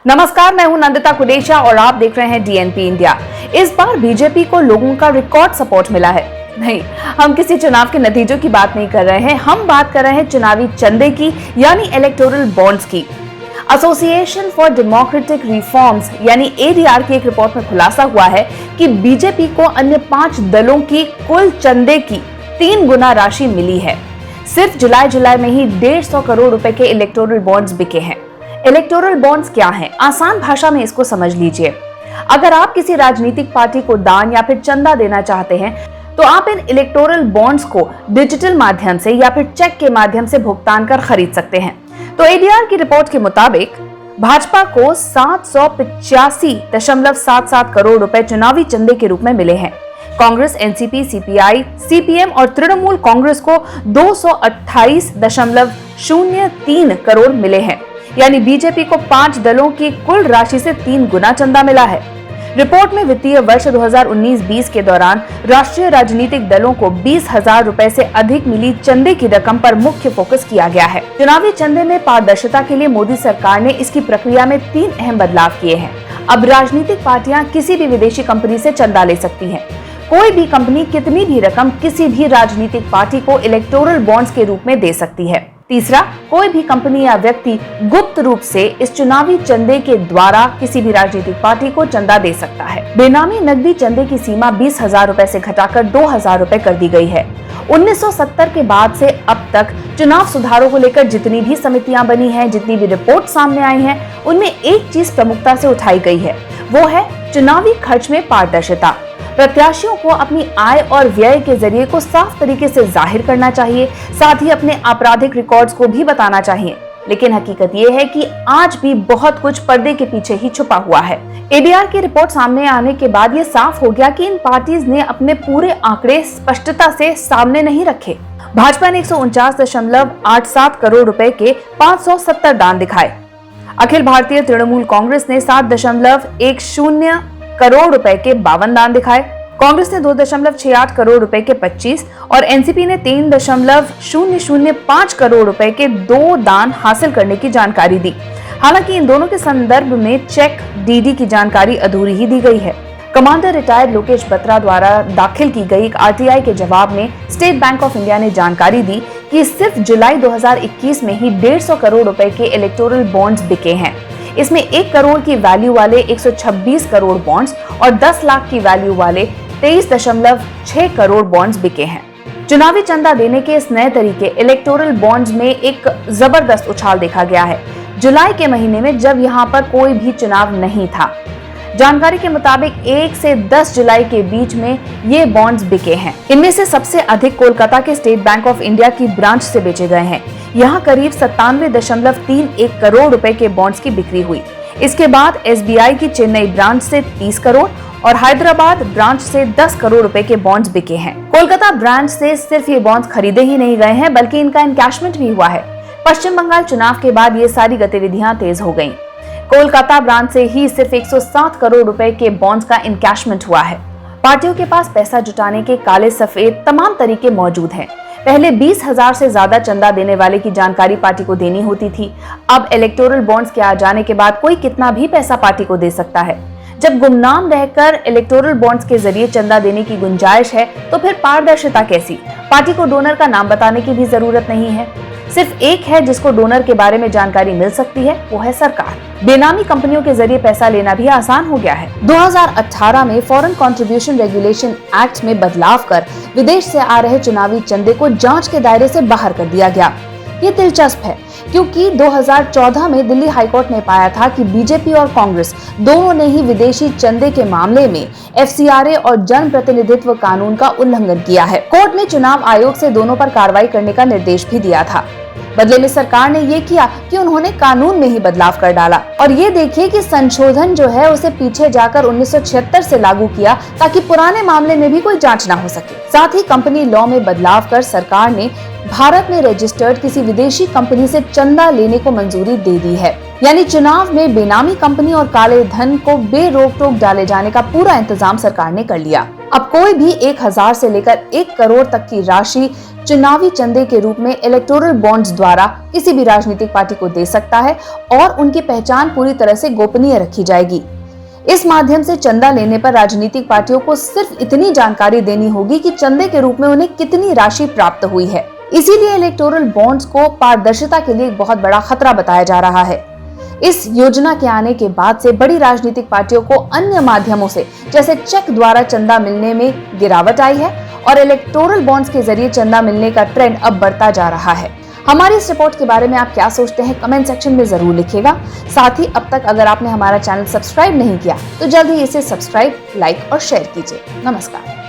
नमस्कार, मैं हूं नंदिता कुडेशा और आप देख रहे हैं डीएनपी इंडिया। इस बार बीजेपी को लोगों का रिकॉर्ड सपोर्ट मिला है। नहीं, हम किसी चुनाव के नतीजों की बात नहीं कर रहे हैं, हम बात कर रहे हैं चुनावी चंदे की, यानी इलेक्टोरल बॉन्ड्स की। एसोसिएशन फॉर डेमोक्रेटिक रिफॉर्म्स यानी एडीआर की एक रिपोर्ट में खुलासा हुआ है कि बीजेपी को अन्य 5 दलों की कुल चंदे की 3 गुना राशि मिली है। सिर्फ जुलाई में ही 150 करोड़ रुपए के इलेक्टोरल बॉन्ड्स बिके हैं। इलेक्टोरल बॉन्ड्स क्या हैं? आसान भाषा में इसको समझ लीजिए। अगर आप किसी राजनीतिक पार्टी को दान या फिर चंदा देना चाहते हैं तो आप इन इलेक्टोरल बॉन्ड्स को डिजिटल माध्यम से या फिर चेक के माध्यम से भुगतान कर खरीद सकते हैं। तो एडीआर की रिपोर्ट के मुताबिक भाजपा को 785.77 करोड़ रुपए चुनावी चंदे के रूप में मिले हैं। कांग्रेस, एनसीपी, सीपीआई, सीपीएम और तृणमूल कांग्रेस को 228.03 करोड़ मिले हैं। यानी बीजेपी को 5 दलों की कुल राशि से 3 गुना चंदा मिला है। रिपोर्ट में वित्तीय वर्ष 2019-20 के दौरान राष्ट्रीय राजनीतिक दलों को 20,000 रुपए से अधिक मिली चंदे की रकम पर मुख्य फोकस किया गया है। चुनावी चंदे में पारदर्शिता के लिए मोदी सरकार ने इसकी प्रक्रिया में 3 अहम बदलाव किए हैं। अब राजनीतिक पार्टियां किसी भी विदेशी कंपनी से चंदा ले सकती हैं। कोई भी कंपनी कितनी भी रकम किसी भी राजनीतिक पार्टी को इलेक्टोरल बॉन्ड्स के रूप में दे सकती है। तीसरा, कोई भी कंपनी या व्यक्ति गुप्त रूप से इस चुनावी चंदे के द्वारा किसी भी राजनीतिक पार्टी को चंदा दे सकता है। बेनामी नकदी चंदे की सीमा 20,000 रुपए से घटाकर 2,000 रुपए कर दी गई है। 1970 के बाद से अब तक चुनाव सुधारों को लेकर जितनी भी समितियां बनी हैं, जितनी भी रिपोर्ट सामने आई हैं, उनमें एक चीज प्रमुखता से उठाई गई है, वो है चुनावी खर्च में पारदर्शिता। प्रत्याशियों को अपनी आय और व्यय के जरिए को साफ तरीके से जाहिर करना चाहिए, साथ ही अपने आपराधिक रिकॉर्ड्स को भी बताना चाहिए। लेकिन हकीकत ये है कि आज भी बहुत कुछ पर्दे के पीछे ही छुपा हुआ है। एडीआर की रिपोर्ट सामने आने के बाद ये साफ हो गया कि इन पार्टीज ने अपने पूरे आंकड़े स्पष्टता से सामने नहीं रखे। भाजपा ने 149.87 करोड़ रुपए के 570 दान दिखाए। अखिल भारतीय तृणमूल कांग्रेस ने 7.10 करोड़ रुपए के 52 दान दिखाए। कांग्रेस ने 2.68 करोड़ रुपए के 25 और एनसीपी ने 3.005 करोड़ रुपए के 2 दान हासिल करने की जानकारी दी। हालांकि इन दोनों के संदर्भ में चेक डीडी की जानकारी अधूरी ही दी गई है। कमांडर रिटायर्ड लोकेश बत्रा द्वारा दाखिल की गई एक आरटीआई के जवाब में स्टेट बैंक ऑफ इंडिया ने जानकारी दी कि सिर्फ जुलाई 2021 में ही 150 करोड़ रुपए के इलेक्टोरल बॉन्ड्स बिके हैं। इसमें 1 करोड़ की वैल्यू वाले 126 करोड़ बॉन्ड्स और 10 लाख की वैल्यू वाले 23.6 करोड़ बॉन्ड्स बिके हैं। चुनावी चंदा देने के इस नए तरीके इलेक्टोरल बॉन्ड्स में एक जबरदस्त उछाल देखा गया है, जुलाई के महीने में जब यहां पर कोई भी चुनाव नहीं था। जानकारी के मुताबिक 1 से 10 जुलाई के बीच में ये बॉन्ड्स बिके हैं। इनमें से सबसे अधिक कोलकाता के स्टेट बैंक ऑफ इंडिया की ब्रांच से बेचे गए हैं। यहाँ करीब 97.31 करोड़ रुपए के बॉन्ड्स की बिक्री हुई। इसके बाद एसबीआई की चेन्नई ब्रांच से 30 करोड़ और हैदराबाद ब्रांच से 10 करोड़ रुपए के बॉन्ड्स बिके हैं। कोलकाता ब्रांच से सिर्फ ये बॉन्ड्स खरीदे ही नहीं गए हैं, बल्कि इनका इनकैशमेंट भी हुआ है। पश्चिम बंगाल चुनाव के बाद ये सारी गतिविधियां तेज हो गयी। कोलकाता ब्रांच से ही सिर्फ 107 करोड़ रुपए के बॉन्ड्स का इनकैशमेंट हुआ है। पार्टियों के पास पैसा जुटाने के काले सफेद तमाम तरीके मौजूद हैं। पहले 20,000 से ज्यादा चंदा देने वाले की जानकारी पार्टी को देनी होती थी। अब इलेक्टोरल बॉन्ड्स के आ जाने के बाद कोई कितना भी पैसा पार्टी को दे सकता है। जब गुमनाम रहकर इलेक्टोरल बॉन्ड्स के जरिए चंदा देने की गुंजाइश है, तो फिर पारदर्शिता कैसी? पार्टी को डोनर का नाम बताने की भी जरूरत नहीं है। सिर्फ एक है जिसको डोनर के बारे में जानकारी मिल सकती है, वो है सरकार। बेनामी कंपनियों के जरिए पैसा लेना भी आसान हो गया है। 2018 में फॉरेन कंट्रीब्यूशन रेगुलेशन एक्ट में बदलाव कर विदेश से आ रहे चुनावी चंदे को जांच के दायरे से बाहर कर दिया गया। ये दिलचस्प है क्योंकि 2014 में दिल्ली हाईकोर्ट ने पाया था कि बीजेपी और कांग्रेस दोनों ने ही विदेशी चंदे के मामले में एफसीआरए और जन प्रतिनिधित्व कानून का उल्लंघन किया है। कोर्ट ने चुनाव आयोग से दोनों पर कार्रवाई करने का निर्देश भी दिया था। बदले में सरकार ने ये किया कि उन्होंने कानून में ही बदलाव कर डाला। और ये देखिए कि संशोधन जो है उसे पीछे जाकर 1976 से लागू किया ताकि पुराने मामले में भी कोई जांच ना हो सके। साथ ही कंपनी लॉ में बदलाव कर सरकार ने भारत में रजिस्टर्ड किसी विदेशी कंपनी से चंदा लेने को मंजूरी दे दी है। यानी चुनाव में बेनामी कंपनी और काले धन को बेरोक टोक डाले जाने का पूरा इंतजाम सरकार ने कर लिया। अब कोई भी 1,000 से लेकर 1 करोड़ तक की राशि चुनावी चंदे के रूप में इलेक्टोरल बॉन्ड्स द्वारा किसी भी राजनीतिक पार्टी को दे सकता है और उनकी पहचान पूरी तरह से गोपनीय रखी जाएगी। इस माध्यम से चंदा लेने पर राजनीतिक पार्टियों को सिर्फ इतनी जानकारी देनी होगी कि चंदे के रूप में उन्हें कितनी राशि प्राप्त हुई है। इसीलिए इलेक्टोरल बॉन्ड्स को पारदर्शिता के लिए एक बहुत बड़ा खतरा बताया जा रहा है। इस योजना के आने के बाद से बड़ी राजनीतिक पार्टियों को अन्य माध्यमों से जैसे चेक द्वारा चंदा मिलने में गिरावट आई है और इलेक्टोरल बॉन्ड्स के जरिए चंदा मिलने का ट्रेंड अब बढ़ता जा रहा है। हमारी इस रिपोर्ट के बारे में आप क्या सोचते हैं कमेंट सेक्शन में जरूर लिखिएगा। साथ ही अब तक अगर आपने हमारा चैनल सब्सक्राइब नहीं किया तो जल्द ही इसे सब्सक्राइब, लाइक और शेयर कीजिए। नमस्कार।